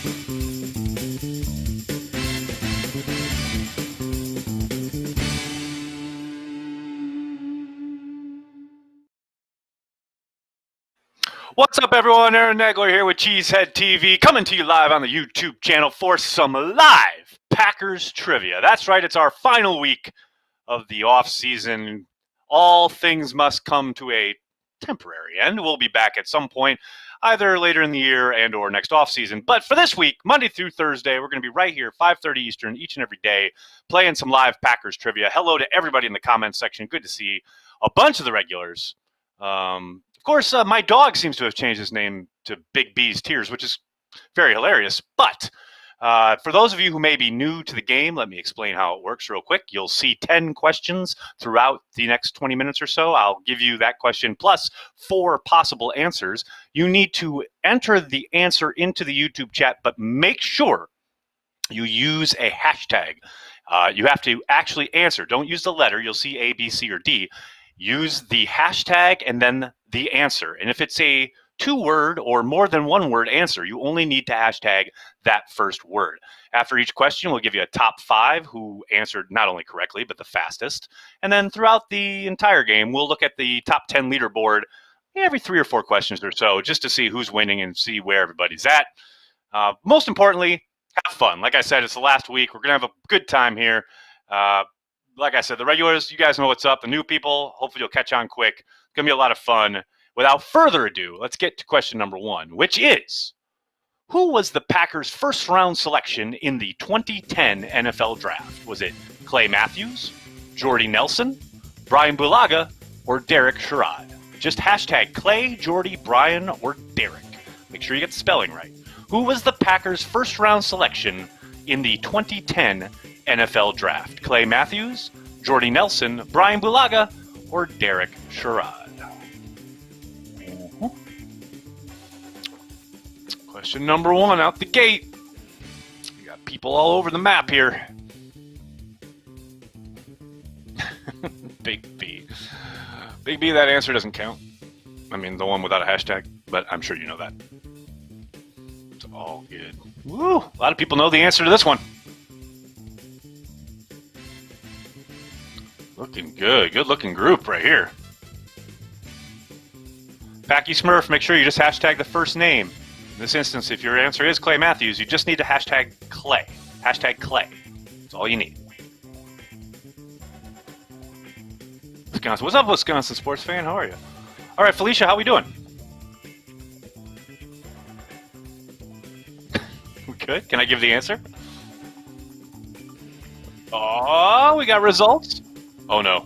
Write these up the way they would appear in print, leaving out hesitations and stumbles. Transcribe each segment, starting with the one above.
What's up, everyone? Aaron Nagler here with CheeseheadTV, coming to you live on the YouTube channel for some live Packers trivia. That's right, it's our final week of the off-season. All things must come to a temporary end. We'll be back at some point, either later in the year and or next off-season. But for this week, Monday through Thursday, we're going to be right here, 5:30 Eastern, each and every day, playing some live Packers trivia. Hello to everybody in the comments section. Good to see a bunch of the regulars. Of course, my dog seems to have changed his name to Big B's Tears, which is very hilarious. But for those of you who may be new to the game, let me explain how it works real quick. You'll see 10 questions throughout the next 20 minutes or so. I'll give you that question plus 4 possible answers. You need to enter the answer into the YouTube chat, but make sure you use a hashtag. You have to actually answer. Don't use the letter. You'll see A, B, C, or D. Use the hashtag and then the answer. And if it's a 2-word or more than 1-word answer, you only need to hashtag that first word. After each question, we'll give you a top 5 who answered not only correctly, but the fastest. And then throughout the entire game, we'll look at the top 10 leaderboard every 3 or 4 questions or so, just to see who's winning and see where everybody's at. Most importantly, have fun. Like I said, it's the last week. We're going to have a good time here. Like I said, the regulars, you guys know what's up. The new people, hopefully you'll catch on quick. It's going to be a lot of fun. Without further ado, let's get to question number 1, which is, who was the Packers' first-round selection in the 2010 NFL Draft? Was it Clay Matthews, Jordy Nelson, Brian Bulaga, or Derek Sherrod? Just hashtag Clay, Jordy, Brian, or Derek. Make sure you get the spelling right. Who was the Packers' first-round selection in the 2010 NFL Draft? Clay Matthews, Jordy Nelson, Brian Bulaga, or Derek Sherrod? Question number 1 out the gate. You got people all over the map here. Big B. Big B, that answer doesn't count. I mean, the one without a hashtag, but I'm sure you know that. It's all good. Woo! A lot of people know the answer to this one. Looking good. Good-looking group right here. Packy Smurf, make sure you just hashtag the first name. In this instance, if your answer is Clay Matthews, you just need to hashtag Clay. Hashtag Clay. That's all you need. Wisconsin. What's up, Wisconsin sports fan? How are you? All right, Felicia, how we doing? We good? Can I give the answer? Oh, we got results. Oh, no.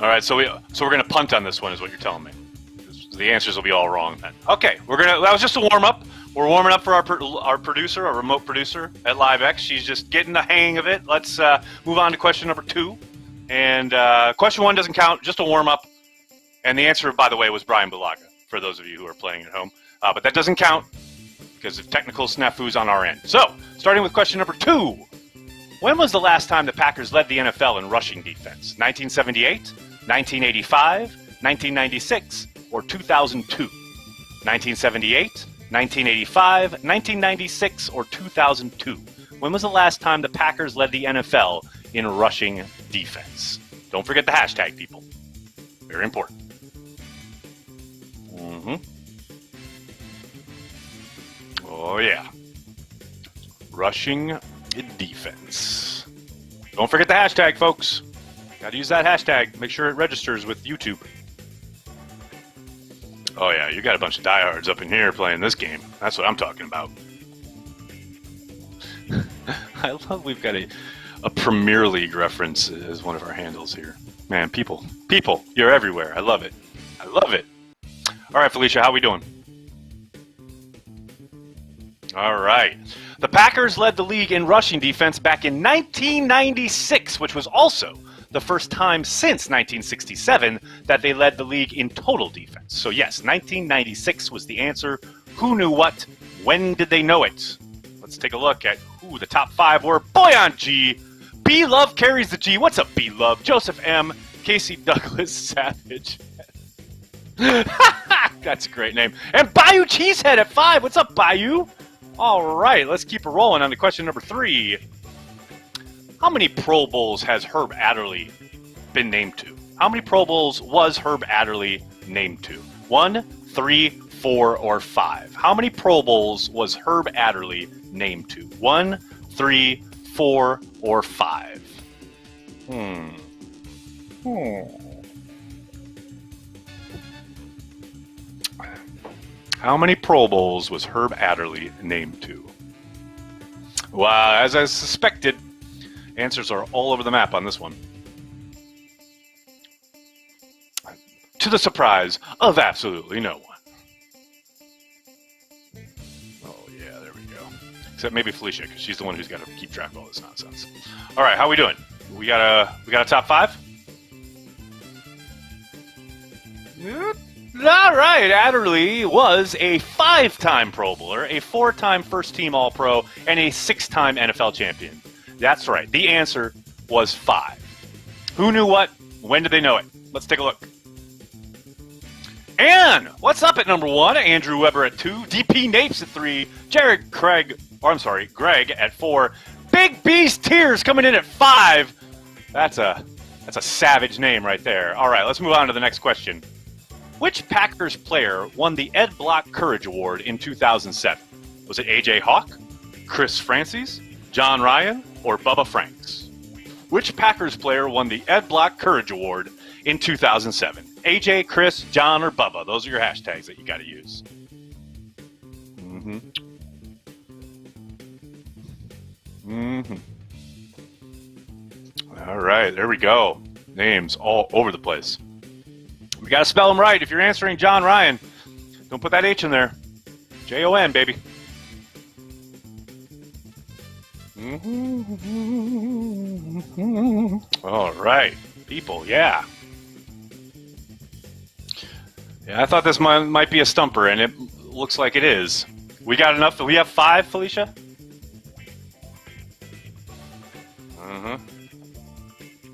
All right, so we're gonna punt on this one, is what you're telling me. The answers will be all wrong then. Okay, that was just a warm up. We're warming up for our producer, our remote producer at LiveX. She's just getting the hang of it. Let's move on to question number 2. And question 1 doesn't count, just a warm up. And the answer, by the way, was Brian Bulaga, for those of you who are playing at home. But that doesn't count because of technical snafus on our end. So, starting with question number 2. When was the last time the Packers led the NFL in rushing defense? 1978, 1985, 1996, or 2002? 1978, 1985, 1996, or 2002? When was the last time the Packers led the NFL in rushing defense? Don't forget the hashtag, people. Very important. Oh, yeah. Rushing defense. Don't forget the hashtag, folks. Got to use that hashtag. Make sure it registers with YouTube. Oh, yeah, you got a bunch of diehards up in here playing this game. That's what I'm talking about. I love we've got a Premier League reference as one of our handles here. Man, people, you're everywhere. I love it. I love it. All right, Felicia, how we doing? All right. The Packers led the league in rushing defense back in 1996, which was also the first time since 1967 that they led the league in total defense. So yes, 1996 was the answer. Who knew what? When did they know it? Let's take a look at who the top 5 were. Boy on G. B-Love carries the G. What's up, B-Love? Joseph M. Casey Douglas Savage. That's a great name. And Bayou Cheesehead at 5. What's up, Bayou? All right, let's keep it rolling on to question number 3. How many Pro Bowls has Herb Adderley been named to? How many Pro Bowls was Herb Adderley named to? 1, 3, 4, or 5? How many Pro Bowls was Herb Adderley named to? 1, 3, 4, or 5? How many Pro Bowls was Herb Adderley named to? Well, as I suspected, answers are all over the map on this one. To the surprise of absolutely no one. Oh, yeah, there we go. Except maybe Felicia, because she's the one who's got to keep track of all this nonsense. All right, how are we doing? We got a top 5? All right, Adderley was a 5-time Pro Bowler, a 4-time first-team All-Pro, and a 6-time NFL champion. That's right. The answer was 5. Who knew what? When did they know it? Let's take a look. And what's up at number 1? Andrew Weber at 2. DP Napes at 3. Greg at 4. Big Beast Tears coming in at 5. That's a savage name right there. All right, let's move on to the next question. Which Packers player won the Ed Block Courage Award in 2007? Was it A.J. Hawk, Chris Francis, John Ryan, or Bubba Franks? Which Packers player won the Ed Block Courage Award in 2007? A.J., Chris, John, or Bubba? Those are your hashtags that you got to use. All right, there we go. Names all over the place. We got to spell them right. If you're answering John Ryan, don't put that H in there. Jon, baby. All right, people, yeah. Yeah, I thought this might be a stumper, and it looks like it is. We got enough. We have 5, Felicia?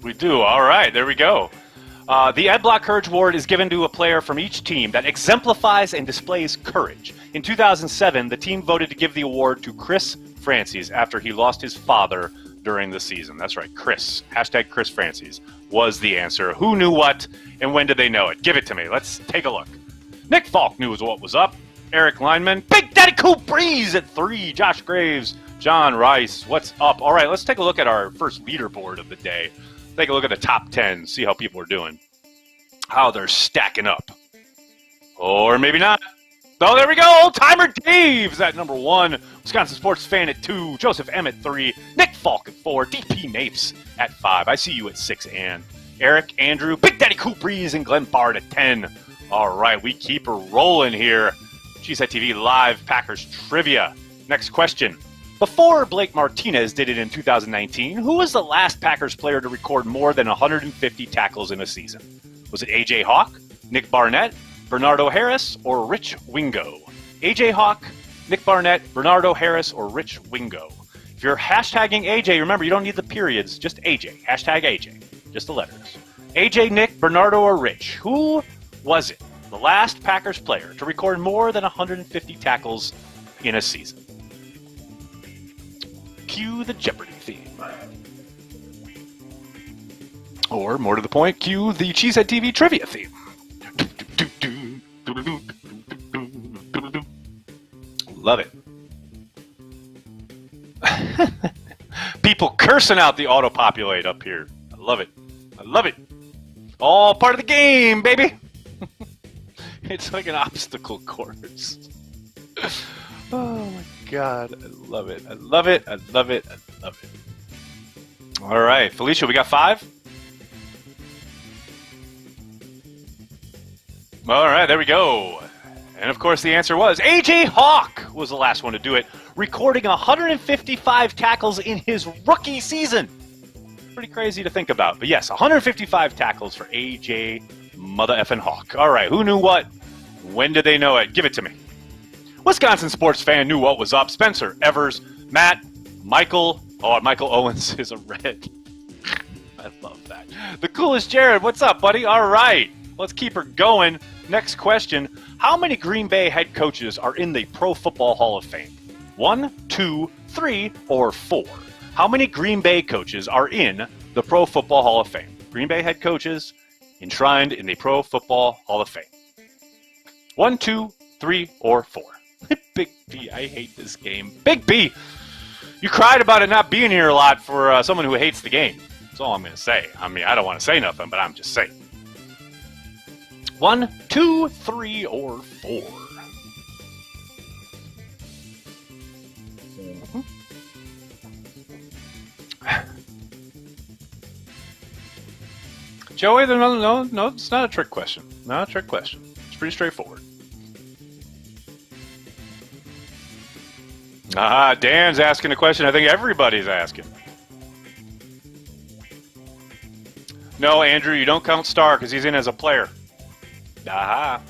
We do. All right, there we go. The Ed Block Courage Award is given to a player from each team that exemplifies and displays courage. In 2007, the team voted to give the award to Chris Francis after he lost his father during the season. That's right, Chris. Hashtag Chris Francis was the answer. Who knew what, and when did they know it? Give it to me. Let's take a look. Nick Falk knew what was up. Eric Lineman. Big Daddy Cool Breeze at 3. Josh Graves. John Rice. What's up? All right, let's take a look at our first leaderboard of the day. Take a look at the top 10, see how people are doing. How they're stacking up. Or maybe not. Oh, there we go. Old-timer Dave's at number 1. Wisconsin Sports Fan at 2. Joseph M at 3. Nick Falk at 4. DP Napes at 5. I see you at 6, and Eric, Andrew, Big Daddy Cool Breeze, and Glenn Bard at 10. All right, we keep her rolling here. CheeseheadTV Live Packers Trivia. Next question. Before Blake Martinez did it in 2019, who was the last Packers player to record more than 150 tackles in a season? Was it A.J. Hawk, Nick Barnett, Bernardo Harris, or Rich Wingo? A.J. Hawk, Nick Barnett, Bernardo Harris, or Rich Wingo? If you're hashtagging A.J., remember, you don't need the periods, just A.J. Hashtag A.J. Just the letters. A.J., Nick, Bernardo, or Rich? Who was it? The last Packers player to record more than 150 tackles in a season. Cue the Jeopardy theme. Or, more to the point, cue the CheeseheadTV Trivia theme. Love it. People cursing out the auto-populate up here. I love it. I love it. All part of the game, baby. It's like an obstacle course. Oh my God, I love it. I love it. I love it. I love it. All right, Felicia, we got 5? All right, there we go. And of course, the answer was A.J. Hawk was the last one to do it, recording 155 tackles in his rookie season. Pretty crazy to think about. But yes, 155 tackles for A.J. Mother effing Hawk. All right, who knew what? When did they know it? Give it to me. Wisconsin Sports Fan knew what was up. Spencer, Evers, Matt, Michael. Oh, Michael Owens is a red. I I love that. The coolest Jared, what's up, buddy? All right, let's keep her going. Next question. How many Green Bay head coaches are in the Pro Football Hall of Fame? 1, 2, 3, or 4? How many Green Bay coaches are in the Pro Football Hall of Fame? Green Bay head coaches enshrined in the Pro Football Hall of Fame. 1, 2, 3, or 4? Big B, I hate this game. Big B, you cried about it not being here a lot for someone who hates the game. That's all I'm going to say. I mean, I don't want to say nothing, but I'm just saying. 1, 2, 3, or 4? Joey, no, it's not a trick question. Not a trick question. It's pretty straightforward. Dan's asking a question I think everybody's asking. No, Andrew, you don't count Starr because he's in as a player. Aha.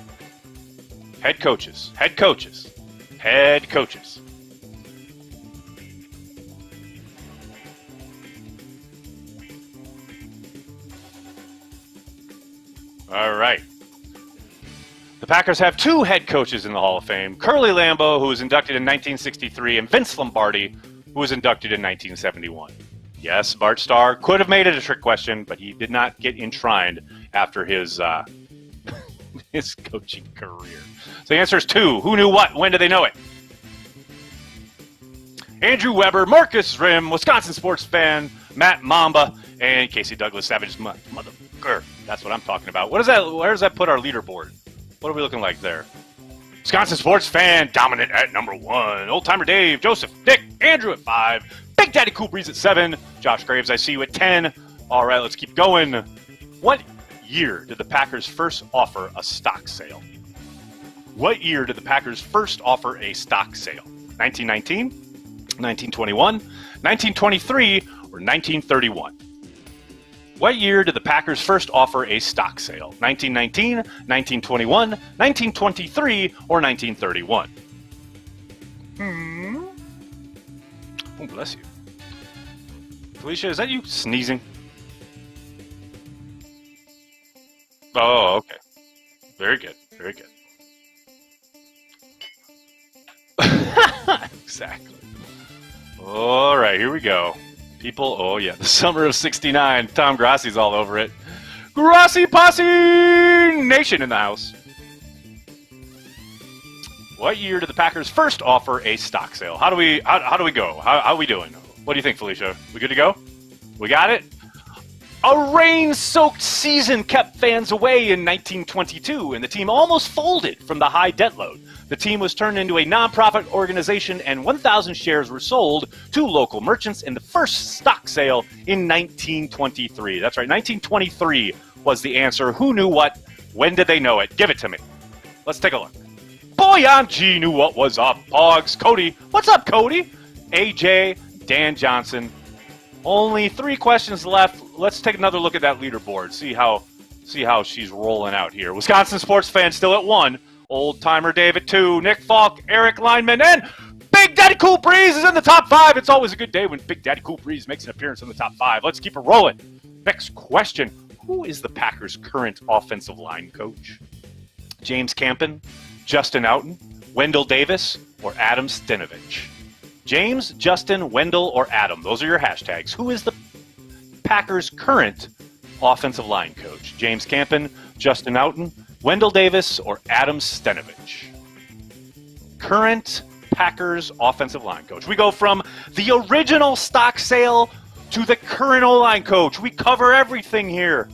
Head coaches. Head coaches. Head coaches. All right. The Packers have 2 head coaches in the Hall of Fame. Curly Lambeau, who was inducted in 1963, and Vince Lombardi, who was inducted in 1971. Yes, Bart Starr could have made it a trick question, but he did not get enshrined after his his coaching career. So the answer is 2. Who knew what? When did they know it? Andrew Weber, Marcus Rim, Wisconsin sports fan, Matt Mamba, and Casey Douglas Savage's motherfucker. That's what I'm talking about. What is that? Where does that put our leaderboard? What are we looking like there? Wisconsin sports fan, dominant at number 1. Old timer Dave, Joseph, Nick, Andrew at 5. Big Daddy Cool Breeze at 7. Josh Graves, I see you at 10. All right, let's keep going. What year did the Packers first offer a stock sale? What year did the Packers first offer a stock sale? 1919, 1921, 1923, or 1931? What year did the Packers first offer a stock sale? 1919, 1921, 1923, or 1931? Oh, bless you. Felicia, is that you sneezing? Oh, okay. Very good. Very good. Exactly. All right, here we go. People, oh yeah, the summer of '69. Tom Grassi's all over it. Grassi Posse Nation in the house. What year did the Packers first offer a stock sale? How do we go? How are we doing? What do you think, Felicia? We good to go? We got it? A rain-soaked season kept fans away in 1922, and the team almost folded from the high debt load. The team was turned into a nonprofit organization, and 1,000 shares were sold to local merchants in the first stock sale in 1923. That's right, 1923 was the answer. Who knew what? When did they know it? Give it to me. Let's take a look. Boyan G knew what was up. Pogs, Cody. What's up, Cody? AJ, Dan Johnson. Only 3 questions left. Let's take another look at that leaderboard. See how she's rolling out here. Wisconsin sports fan still at 1. Old timer Dave at 2. Nick Falk, Eric Lineman, and Big Daddy Cool Breeze is in the top 5. It's always a good day when Big Daddy Cool Breeze makes an appearance in the top 5. Let's keep it rolling. Next question. Who is the Packers' current offensive line coach? James Campen, Justin Outen, Wendell Davis, or Adam Stenavich? James, Justin, Wendell, or Adam. Those are your hashtags. Who is the Packers' current offensive line coach? James Campen, Justin Outen, Wendell Davis, or Adam Stenavich? Current Packers offensive line coach. We go from the original stock sale to the current O-line coach. We cover everything here.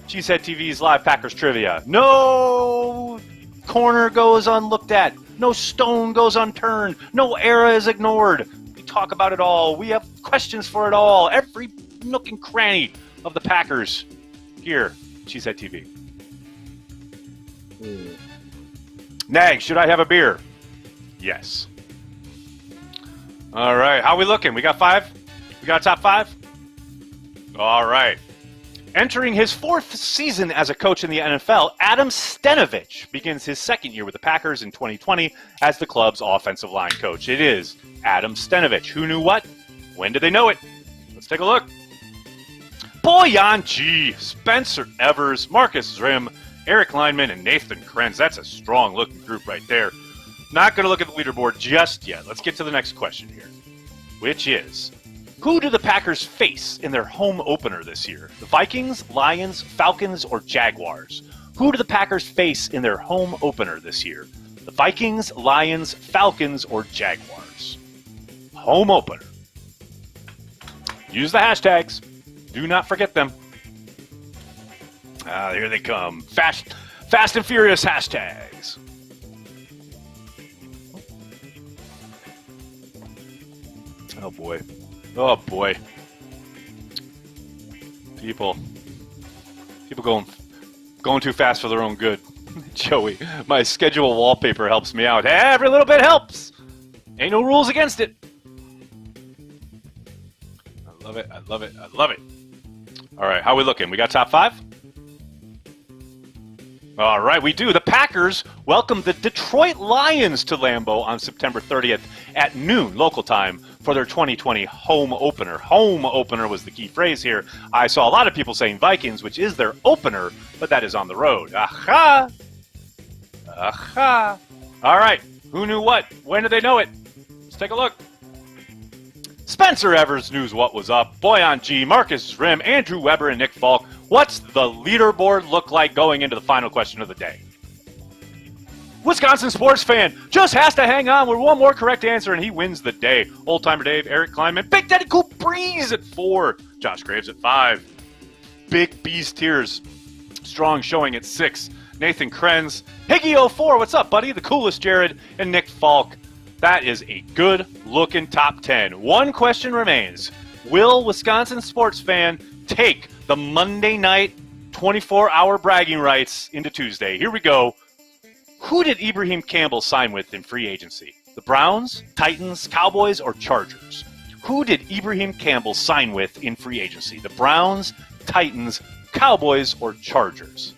CheeseheadTV's live Packers trivia. No corner goes unlooked at. No stone goes unturned. No era is ignored. We talk about it all. We have questions for it all. Every nook and cranny of the Packers here, CheeseheadTV. Nag, should I have a beer? Yes. All right, how we looking? We got 5? We got a top 5? All right. Entering his 4th season as a coach in the NFL, Adam Stenavich begins his 2nd year with the Packers in 2020 as the club's offensive line coach. It is Adam Stenavich. Who knew what? When did they know it? Let's take a look. Boyan G, Spencer Evers, Marcus Rim, Eric Lineman, and Nathan Krenz. That's a strong-looking group right there. Not going to look at the leaderboard just yet. Let's get to the next question here, which is, who do the Packers face in their home opener this year? The Vikings, Lions, Falcons, or Jaguars? Who do the Packers face in their home opener this year? The Vikings, Lions, Falcons, or Jaguars? Home opener. Use the hashtags. Do not forget them. Here they come. Fast and Furious hashtags. Oh, boy. Oh, boy. People going too fast for their own good. Joey, my schedule wallpaper helps me out. Every little bit helps. Ain't no rules against it. I love it. I love it. I love it. All right, how are we looking? We got top 5? All right, we do. The Packers welcome the Detroit Lions to Lambeau on September 30th at noon local time for their 2020 home opener. Home opener was the key phrase here. I saw a lot of people saying Vikings, which is their opener, but that is on the road. Aha! Aha! All right, who knew what? When did they know it? Let's take a look. Spencer Evers knew what was up. Boyan G, Marcus Rim, Andrew Weber, and Nick Falk. What's the leaderboard look like going into the final question of the day? Wisconsin sports fan just has to hang on with one more correct answer and he wins the day. Old Timer Dave, Eric Kleinman, Big Daddy Cool Breeze at 4, Josh Graves at 5, Big Beast Tears, strong showing at 6, Nathan Krenz, Higgy04, what's up, buddy? The coolest Jared, and Nick Falk. That is a good-looking top 10. One question remains. Will Wisconsin sports fan take the Monday night 24-hour bragging rights into Tuesday? Here we go. Who did Ibrahim Campbell sign with in free agency? The Browns, Titans, Cowboys, or Chargers? Who did Ibrahim Campbell sign with in free agency? The Browns, Titans, Cowboys, or Chargers?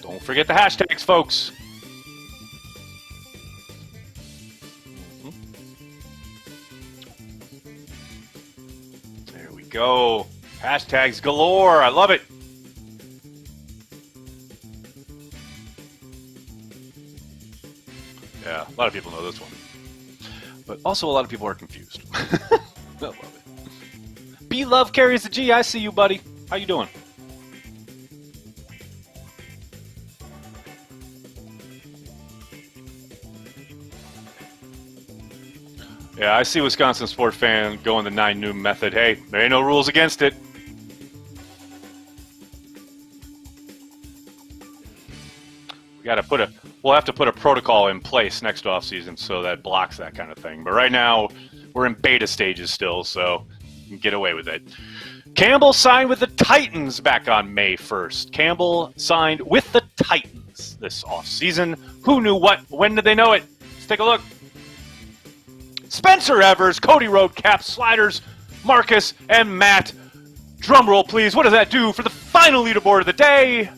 Don't forget the hashtags, folks. There we go. Hashtags galore. I love it. Yeah, a lot of people know this one. But also a lot of people are confused. I love it. B-Love carries the G. I see you, buddy. How you doing? Yeah, I see Wisconsin sports fan going the 9 noon method. Hey, there ain't no rules against it. We'll have to put a protocol in place next off season so that blocks that kind of thing. But right now, we're in beta stages still, so you can get away with it. Campbell signed with the Titans back on May 1st. Campbell signed with the Titans this offseason. Who knew what? When did they know it? Let's take a look. Spencer Evers, Cody Road, Cap Sliders, Marcus, and Matt. Drum roll, please. What does that do for the final leaderboard of the day?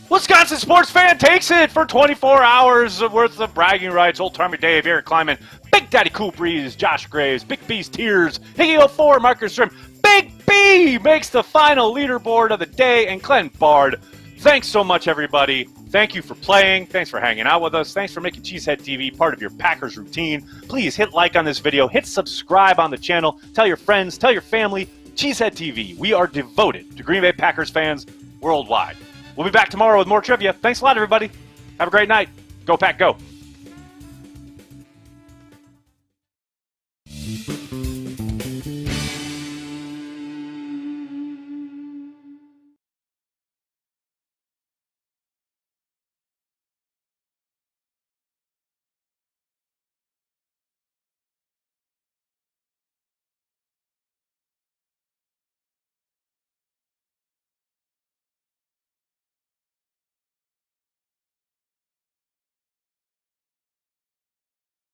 Wisconsin sports fan takes it for 24 hours worth of bragging rights. Old Timer Dave, Eric Kleinman, Big Daddy Cool Breeze, Josh Graves, Big B's Tears, Higgy04, Marcus Rim. Big B makes the final leaderboard of the day, and Clint Bard. Thanks so much, everybody. Thank you for playing. Thanks for hanging out with us. Thanks for making Cheesehead TV part of your Packers routine. Please hit like on this video. Hit subscribe on the channel. Tell your friends. Tell your family. Cheesehead TV. We are devoted to Green Bay Packers fans worldwide. We'll be back tomorrow with more trivia. Thanks a lot, everybody. Have a great night. Go Pack, go.